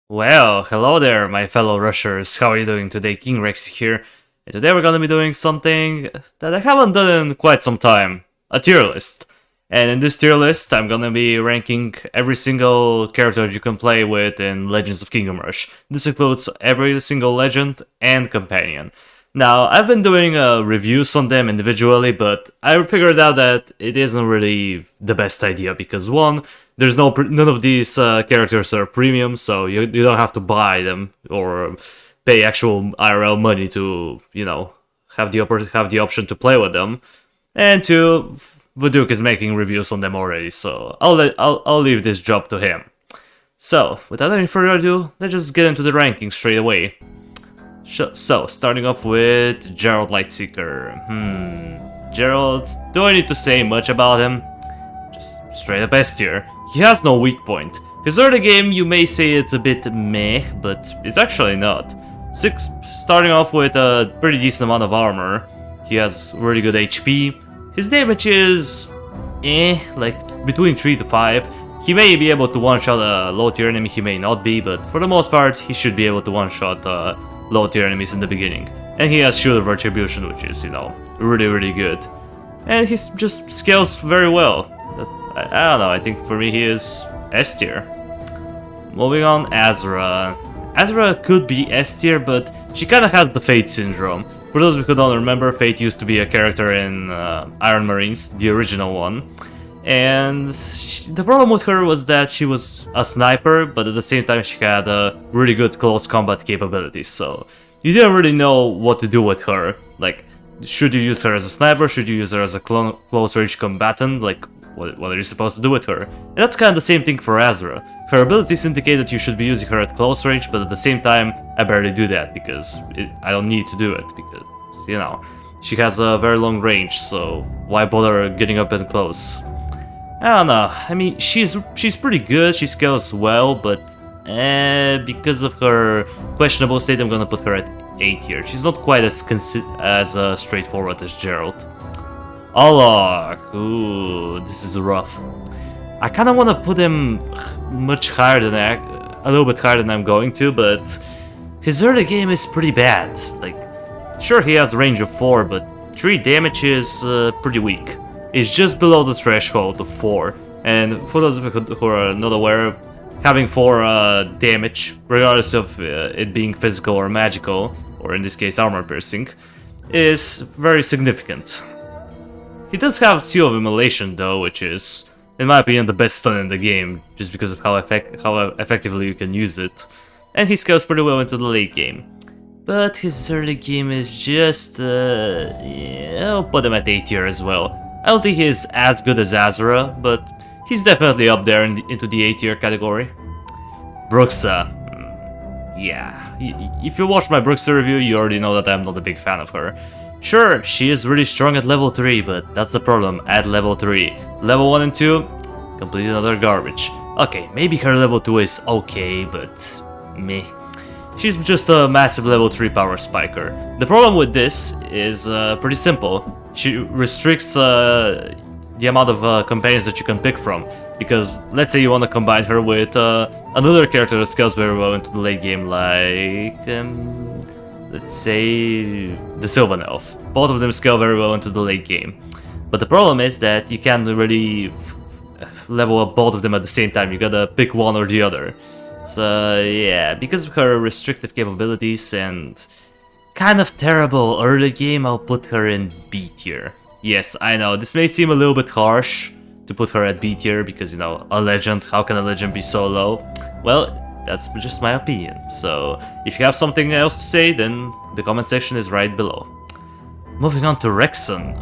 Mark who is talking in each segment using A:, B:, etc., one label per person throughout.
A: Well, hello there, my fellow rushers. How are you doing today? King Rex here. And today we're gonna be doing something that I haven't done in quite some time. A tier list. And in this tier list, I'm gonna be ranking every single character you can play with in Legends of Kingdom Rush. This includes every single legend and companion. Now, I've been doing reviews on them individually, but I figured out that it isn't really the best idea because one, there's none of these characters are premium, so you don't have to buy them or pay actual IRL money to have the option to play with them. And two, Vuduk is making reviews on them already, so I'll leave this job to him. So, without any further ado, let's just get into the rankings straight away. So, starting off with Gerald Lightseeker. Gerald, do I need to say much about him? Just straight up S tier. He has no weak point. His early game, you may say it's a bit meh, but it's actually not. Starting off with a pretty decent amount of armor. He has really good HP. His damage is like between 3 to 5. He may be able to one-shot a low-tier enemy, he may not be, but for the most part, he should be able to one-shot low-tier enemies in the beginning. And he has Shield of Retribution, which is, really good. And he just scales very well. I don't know, I think for me he is S tier. Moving on, Azra. Azra could be S tier, but she kinda has the Fate syndrome. For those who don't remember, Fate used to be a character in Iron Marines, the original one. And the problem with her was that she was a sniper, but at the same time she had really good close combat capabilities, so you didn't really know what to do with her. Like, should you use her as a sniper, should you use her as a close range combatant, like, what are you supposed to do with her? And that's kind of the same thing for Azra. Her abilities indicate that you should be using her at close range, but at the same time, I barely do that, because I don't need to do it, because, she has a very long range, so why bother getting up and close? I don't know, I mean, she's pretty good, she scales well, but because of her questionable state, I'm gonna put her at A tier. She's not quite as straightforward as Gerald. Alok, ooh, this is rough. I kind of want to put him much higher than a little bit higher than I'm going to, but his early game is pretty bad. Like, sure he has a range of 4, but 3 damage is pretty weak. It's just below the threshold of 4, and for those who are not aware, having 4 damage, regardless of it being physical or magical, or in this case armor piercing, is very significant. He does have Seal of Immolation though, which is, in my opinion, the best stun in the game, just because of how effectively you can use it. And he scales pretty well into the late game. But his early game is just, I'll put him at A tier as well. I don't think he's as good as Azra, but he's definitely up there into the A tier category. Bruxa. Yeah, if you watched my Bruxa review, you already know that I'm not a big fan of her. Sure, she is really strong at level 3, but that's the problem, at level 3. Level 1 and 2, completely another garbage. Okay, maybe her level 2 is okay, but meh. She's just a massive level 3 power spiker. The problem with this is pretty simple. She restricts the amount of companions that you can pick from. Because let's say you want to combine her with another character that scales very well into the late game, like let's say the Sylvan Elf. Both of them scale very well into the late game. But the problem is that you can't really level up both of them at the same time, you gotta pick one or the other. So yeah, because of her restrictive capabilities and kind of terrible early game, I'll put her in B tier. Yes, I know, this may seem a little bit harsh to put her at B tier because, a legend, how can a legend be so low? Well, that's just my opinion, so if you have something else to say, then the comment section is right below. Moving on to Rexon.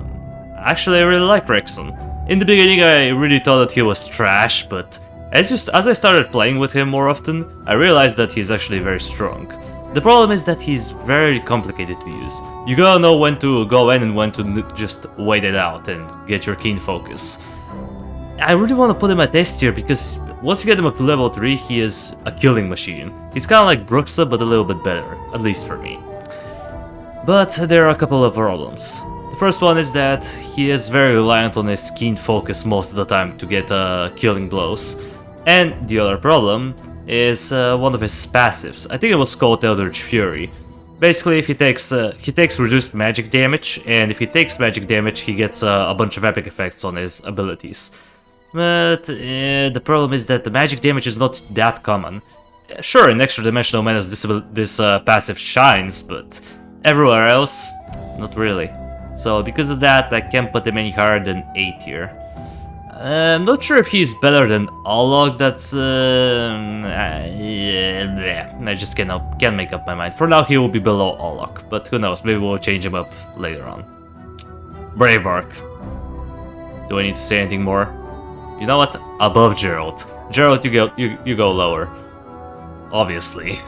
A: Actually, I really like Rexon. In the beginning, I really thought that he was trash, but as I started playing with him more often, I realized that he's actually very strong. The problem is that he's very complicated to use. You gotta know when to go in and when to just wait it out and get your keen focus. I really want to put him at S tier because once you get him up to level 3, he is a killing machine. He's kinda like Bruxa, but a little bit better, at least for me. But there are a couple of problems. The first one is that he is very reliant on his keen focus most of the time to get killing blows. And the other problem is one of his passives. I think it was called Eldritch Fury. Basically, if he takes reduced magic damage, and if he takes magic damage, he gets a bunch of epic effects on his abilities. But the problem is that the magic damage is not that common. Sure, in Extra Dimensional Menace this passive shines, but everywhere else, not really. So because of that, I can't put him any higher than A tier. I'm not sure if he's better than Alok, I just can't make up my mind. For now, he will be below Alok, but who knows, maybe we'll change him up later on. Bravebark. Do I need to say anything more? You know what? Above Gerald. Gerald, you go lower. Obviously.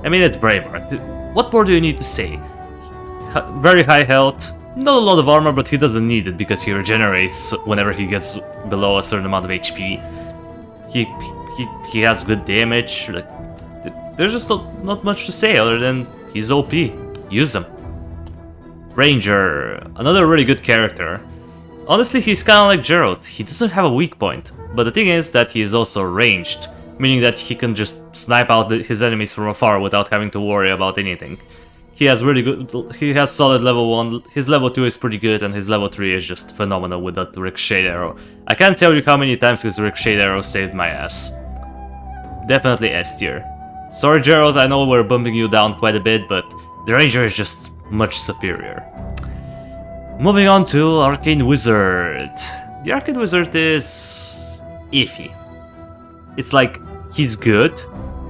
A: I mean, it's Bravebark. What more do you need to say? Very high health. Not a lot of armor, but he doesn't need it because he regenerates whenever he gets below a certain amount of HP. He has good damage. Like, there's just not much to say other than he's OP. Use him. Ranger, another really good character. Honestly, he's kind of like Gerald. He doesn't have a weak point, but the thing is that he is also ranged, meaning that he can just snipe out his enemies from afar without having to worry about anything. He has really good. He has solid level 1. His level 2 is pretty good, and his level 3 is just phenomenal with that ricochet arrow. I can't tell you how many times his ricochet arrow saved my ass. Definitely S tier. Sorry, Gerald. I know we're bumping you down quite a bit, but the Ranger is just much superior. Moving on to Arcane Wizard. The Arcane Wizard is iffy. It's like he's good,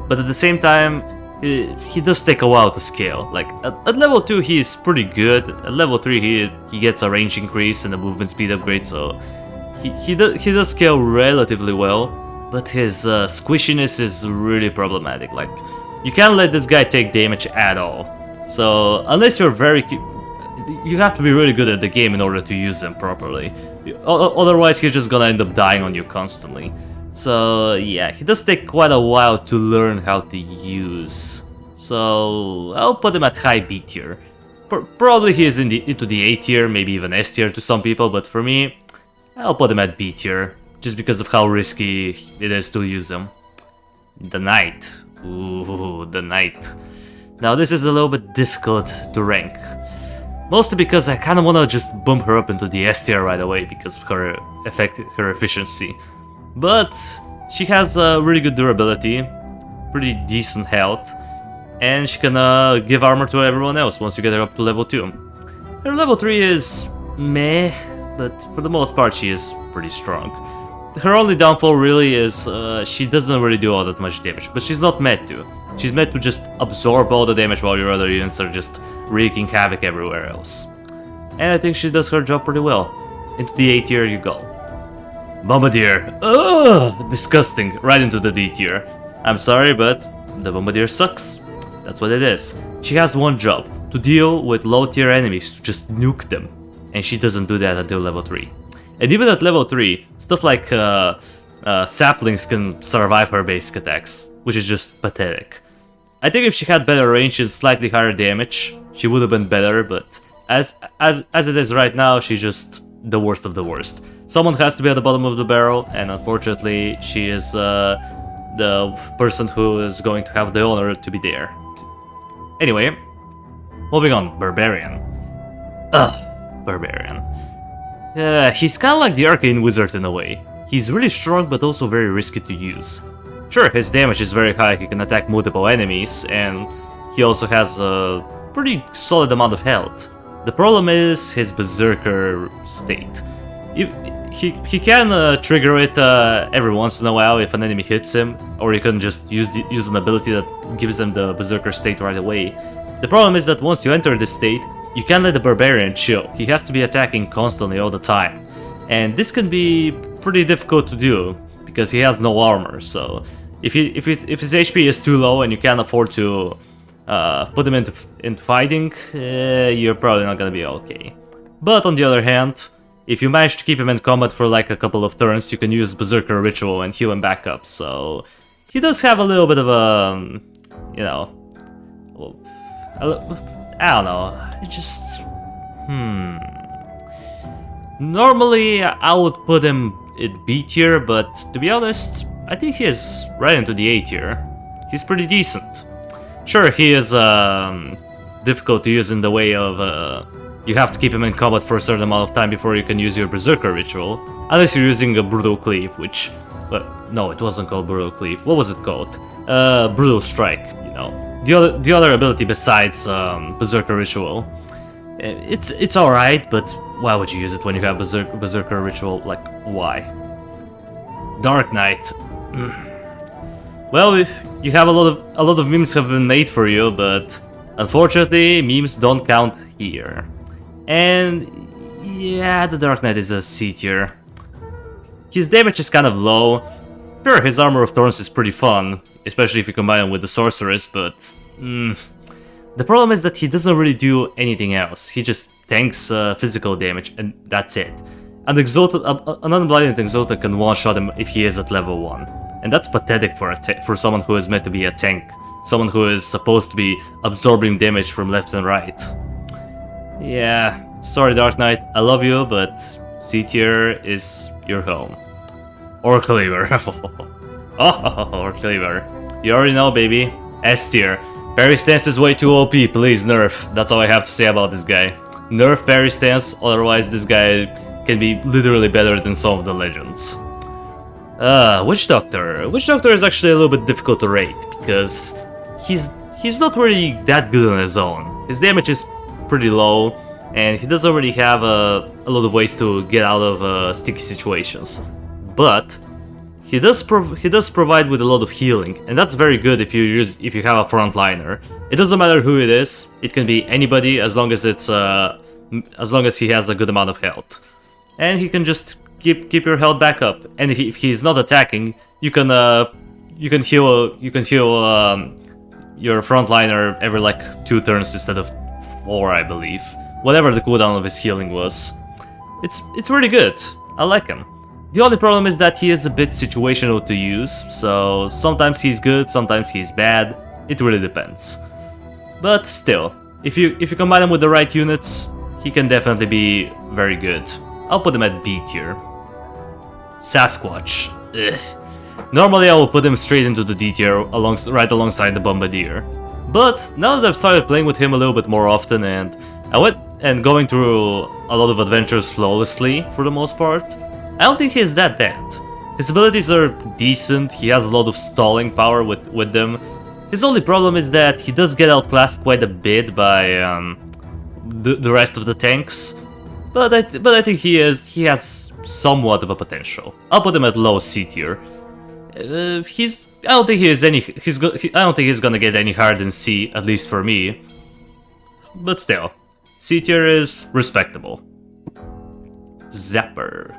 A: but at the same time, he does take a while to scale. Like at level 2 he is pretty good. At level 3 he gets a range increase and a movement speed upgrade, so he does scale relatively well, but his squishiness is really problematic. Like you can't let this guy take damage at all. So unless you're you have to be really good at the game in order to use him properly. Otherwise he's just gonna end up dying on you constantly. So yeah, he does take quite a while to learn how to use. So I'll put him at high B tier. Probably he is into the A tier, maybe even S tier to some people, but for me, I'll put him at B tier, just because of how risky it is to use him. The Knight. Ooh, the Knight. Now this is a little bit difficult to rank. Mostly because I kind of want to just bump her up into the S tier right away because of her efficiency. But she has really good durability, pretty decent health, and she can give armor to everyone else once you get her up to level 2. Her level 3 is meh, but for the most part she is pretty strong. Her only downfall really is she doesn't really do all that much damage, but she's not meant to. She's meant to just absorb all the damage while your other units are just wreaking havoc everywhere else. And I think she does her job pretty well. Into the A tier you go. Bombardier. Ugh, disgusting. Right into the D tier. I'm sorry, but the Bombardier sucks. That's what it is. She has one job, to deal with low tier enemies, to just nuke them. And she doesn't do that until level 3. And even at level 3, stuff like saplings can survive her basic attacks, which is just pathetic. I think if she had better range and slightly higher damage, she would have been better, but as it is right now, she's just the worst of the worst. Someone has to be at the bottom of the barrel, and unfortunately, she is the person who is going to have the honor to be there. Anyway, moving on, Barbarian. Ugh, Barbarian. He's kind of like the Arcane Wizard in a way. He's really strong, but also very risky to use. Sure, his damage is very high, he can attack multiple enemies, and he also has a pretty solid amount of health. The problem is his Berserker state. He can trigger it every once in a while if an enemy hits him, or he can just use an ability that gives him the Berserker state right away. The problem is that once you enter this state, you can't let the Barbarian chill. He has to be attacking constantly all the time. And this can be pretty difficult to do, because he has no armor, so if his HP is too low and you can't afford to put him into fighting, you're probably not gonna be okay. But on the other hand, if you manage to keep him in combat for like a couple of turns, you can use Berserker Ritual and heal him back up, so he does have a little bit of a, you know, I don't know, it just, Normally I would put him at B tier, but to be honest, I think he is right into the A tier. He's pretty decent. Sure, he is difficult to use in the way of you have to keep him in combat for a certain amount of time before you can use your Berserker ritual. Unless you're using a Brutal Cleave, which... Well, no, it wasn't called Brutal Cleave. What was it called? Brutal Strike, you know. The other ability besides Berserker Ritual. It's alright, but why would you use it when you have Berserker Ritual? Like, why? Dark Knight. Well, you have a lot of memes have been made for you, but unfortunately, memes don't count here. And yeah, the Dark Knight is a C tier. His damage is kind of low. Sure, his Armor of Thorns is pretty fun, especially if you combine him with the Sorceress, but the problem is that he doesn't really do anything else. He just tanks physical damage, and that's it. An Unblinded Exalted can one-shot him if he is at level 1. And that's pathetic for someone who is meant to be a tank. Someone who is supposed to be absorbing damage from left and right. Yeah, sorry Dark Knight, I love you, but C tier is your home. Or Cleaver. Oh, or Cleaver. You already know, baby. S tier. Parry stance is way too OP, please nerf. That's all I have to say about this guy. Nerf parry stance, otherwise this guy can be literally better than some of the legends. Witch Doctor. Witch Doctor is actually a little bit difficult to rate, because he's not really that good on his own. His damage is pretty low, and he doesn't really have a lot of ways to get out of sticky situations. But he does provide with a lot of healing, and that's very good if you have a frontliner. It doesn't matter who it is; it can be anybody as long as he has a good amount of health, and he can just keep your health back up. And if he's not attacking, you can heal your frontliner every like 2 turns instead of 4, I believe. Whatever the cooldown of his healing was. It's really good. I like him. The only problem is that he is a bit situational to use, so sometimes he's good, sometimes he's bad. It really depends. But still, if you combine him with the right units, he can definitely be very good. I'll put him at B tier. Sasquatch. Ugh. Normally I will put him straight into the D tier right alongside the Bombardier. But now that I've started playing with him a little bit more often and going through a lot of adventures flawlessly for the most part, I don't think he's that bad. His abilities are decent, he has a lot of stalling power with them. His only problem is that he does get outclassed quite a bit by the rest of the tanks. But I think he has somewhat of a potential. I'll put him at low C tier. I don't think he's gonna get any higher than C, at least for me. But still, C tier is respectable. Zapper.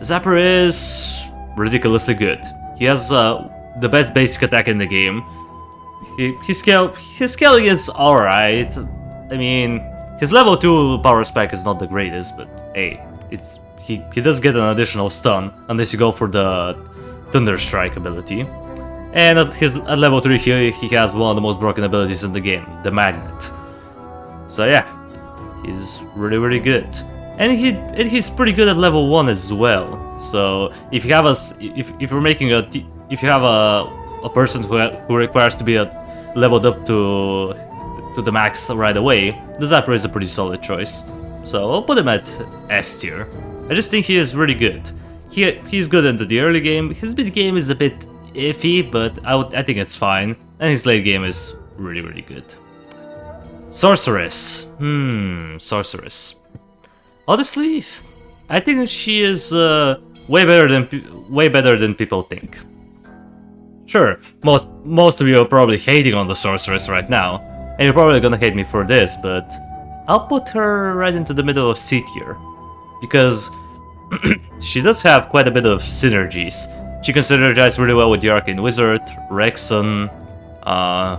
A: Zapper is ridiculously good. He has the best basic attack in the game. His scaling is alright. I mean, his level 2 power spec is not the greatest, but hey, he does get an additional stun unless you go for the Thunder Strike ability. And at level 3 he has one of the most broken abilities in the game, the Magnet. So yeah, he's really good. And he's pretty good at level 1 as well. So if you have a person who requires to be leveled up to the max right away, the Zapper is a pretty solid choice. So I'll put him at S tier. I just think he is really good. He's good into the early game. His mid game is a bit iffy, but I think it's fine. And his late game is really good. Sorceress. Sorceress. Honestly, I think she is way better than people think. Sure, most of you are probably hating on the Sorceress right now, and you're probably gonna hate me for this, but I'll put her right into the middle of C tier, because she does have quite a bit of synergies. She can synergize really well with the Arcane Wizard, Rexon,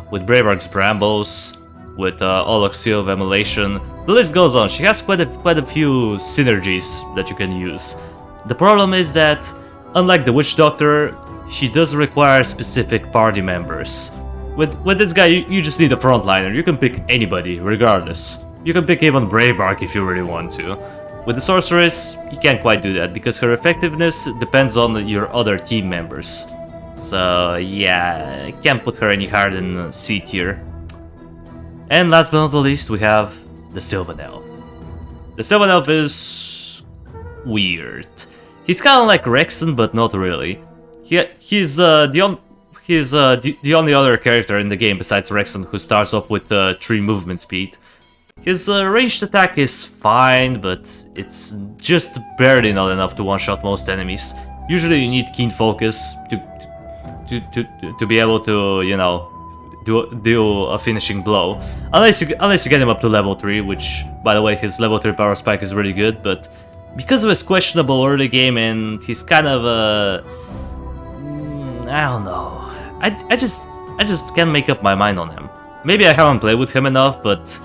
A: with Braveark's Brambles, with Olok's Seal of Emulation. The list goes on. She has quite a few synergies that you can use. The problem is that, unlike the Witch Doctor, she does require specific party members. With this guy, you just need a frontliner. You can pick anybody, regardless. You can pick even Braveark if you really want to. With the Sorceress, you can't quite do that, because her effectiveness depends on your other team members. So yeah, I can't put her any higher than C tier. And last but not the least, we have the Sylvan Elf. The Sylvan Elf is weird. He's kind of like Rexon, but not really. He's the only other character in the game besides Rexon who starts off with 3 movement speed. His ranged attack is fine, but it's just barely not enough to one-shot most enemies. Usually you need keen focus to be able to, you know, do a finishing blow. Unless you get him up to level 3, which, by the way, his level 3 power spike is really good, but because of his questionable early game and he's kind of I don't know. I just can't make up my mind on him. Maybe I haven't played with him enough, but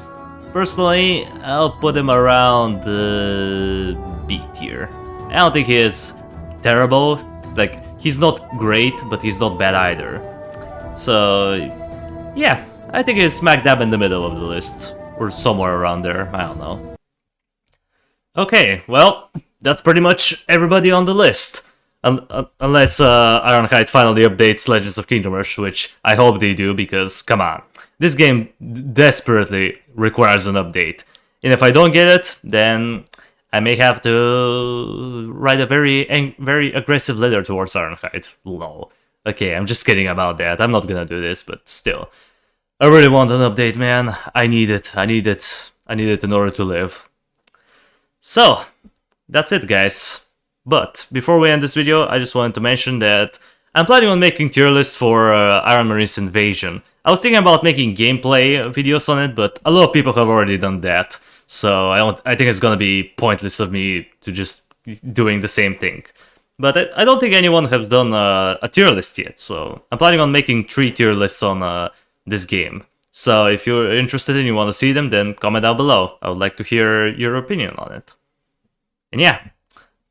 A: personally, I'll put him around the B tier. I don't think he is terrible. Like, he's not great, but he's not bad either. So, yeah, I think he's smack dab in the middle of the list. Or somewhere around there, I don't know. Okay, well, that's pretty much everybody on the list. Unless Ironhide finally updates Legends of Kingdom Rush, which I hope they do, because, come on, this game desperately requires an update. And if I don't get it, then I may have to write a very aggressive letter towards Ironhide. No. Okay, I'm just kidding about that. I'm not gonna do this, but still. I really want an update, man. I need it. I need it in order to live. So, that's it, guys. But before we end this video, I just wanted to mention that I'm planning on making tier lists for Iron Marine's Invasion. I was thinking about making gameplay videos on it, but a lot of people have already done that. So I think it's gonna be pointless of me to just doing the same thing. But I don't think anyone has done a tier list yet, so I'm planning on making 3 tier lists on this game. So if you're interested and you want to see them, then comment down below. I would like to hear your opinion on it. And yeah.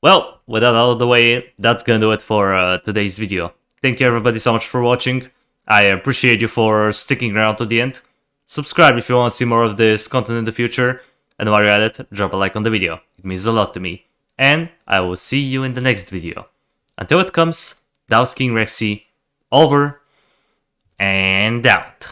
A: Well, with that out of the way, that's gonna do it for today's video. Thank you everybody so much for watching. I appreciate you for sticking around to the end. Subscribe if you want to see more of this content in the future. And while you're at it, drop a like on the video. It means a lot to me. And I will see you in the next video. Until it comes, that was King Rexy, over and out.